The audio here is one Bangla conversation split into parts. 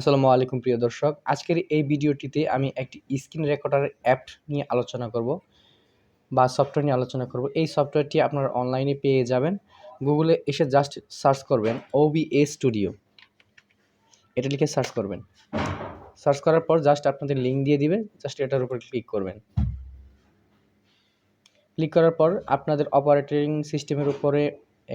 আসসালামু আলাইকুম প্রিয় দর্শক। আজকের এই ভিডিওটিতে আমি একটি স্ক্রিন রেকর্ডার অ্যাপ নিয়ে আলোচনা করব বা সফটওয়্যার নিয়ে আলোচনা করব। এই সফটওয়্যারটি আপনারা অনলাইনে পেয়ে যাবেন। গুগলে এসে জাস্ট সার্চ করবেন OBS স্টুডিও। এটা লিখে সার্চ করবেন। সার্চ করার পর জাস্ট আপনাদের লিঙ্ক দিয়ে দিবে। জাস্ট এটার উপর ক্লিক করবেন। ক্লিক করার পর আপনাদের অপারেটিং সিস্টেমের উপরে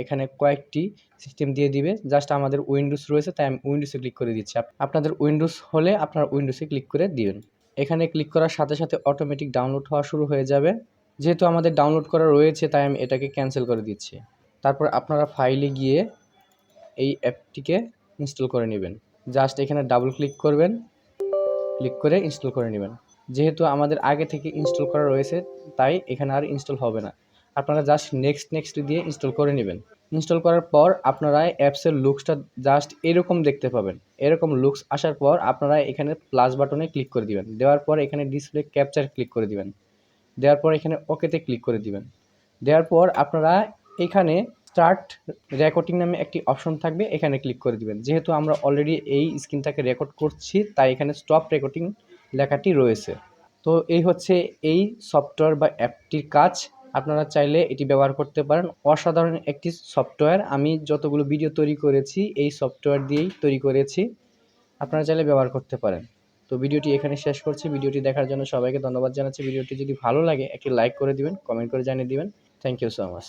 এখানে কয়েকটি সিস্টেম দিয়ে দিবে। জাস্ট আমাদের উইন্ডোজ রয়েছে, তাই আমি উইন্ডোজে ক্লিক করে দিচ্ছি। আপনাদের উইন্ডোজ হলে আপনারা উইন্ডোজে ক্লিক করে দিবেন। এখানে ক্লিক করার সাথে সাথে অটোমেটিক ডাউনলোড হওয়া শুরু হয়ে যাবে। যেহেতু আমাদের ডাউনলোড করা রয়েছে, তাই আমি এটাকে ক্যান্সেল করে দিচ্ছি। তারপর আপনারা ফাইলে গিয়ে এই অ্যাপটিকে ইনস্টল করে নেবেন। জাস্ট এখানে ডাবল ক্লিক করবেন, ক্লিক করে ইনস্টল করে নেবেন। যেহেতু আমাদের আগে থেকে ইনস্টল করা রয়েছে, তাই এখানে আর ইনস্টল হবে না। আপনারা জাস্ট নেক্সট দিয়ে ইনস্টল করে নেবেন। ইনস্টল করার পর আপনারা অ্যাপসের লুকসটা জাস্ট এরকম দেখতে পাবেন। এরকম লুকস আসার পর আপনারা এখানে প্লাস বাটনে ক্লিক করে দিবেন। দেওয়ার পর এখানে ডিসপ্লে ক্যাপচার ক্লিক করে দিবেন। দেওয়ার পর এখানে ওকেতে ক্লিক করে দিবেন। দেওয়ার পর আপনারা এখানে স্টার্ট রেকর্ডিং নামে একটি অপশন থাকবে, এখানে ক্লিক করে দিবেন। যেহেতু আমরা অলরেডি এই স্ক্রিনটাকে রেকর্ড করছি, তাই এখানে স্টপ রেকর্ডিং লেখাটি রয়েছে। তো এই হচ্ছে এই সফটওয়্যার বা অ্যাপটির কাজ। আপনারা চাইলে এটি ব্যবহার করতে পারেন। অসাধারণ একটি সফটওয়্যার। আমি যতগুলো ভিডিও তৈরি করেছি এই সফটওয়্যার দিয়েই তৈরি করেছি। আপনারা চাইলে ব্যবহার করতে পারেন। তো ভিডিওটি এখানে শেষ করছি। ভিডিওটি দেখার জন্য সবাইকে ধন্যবাদ জানাচ্ছি। ভিডিওটি যদি ভালো লাগে একটি লাইক করে দিবেন, কমেন্ট করে জানিয়ে দিবেন। Thank you so much.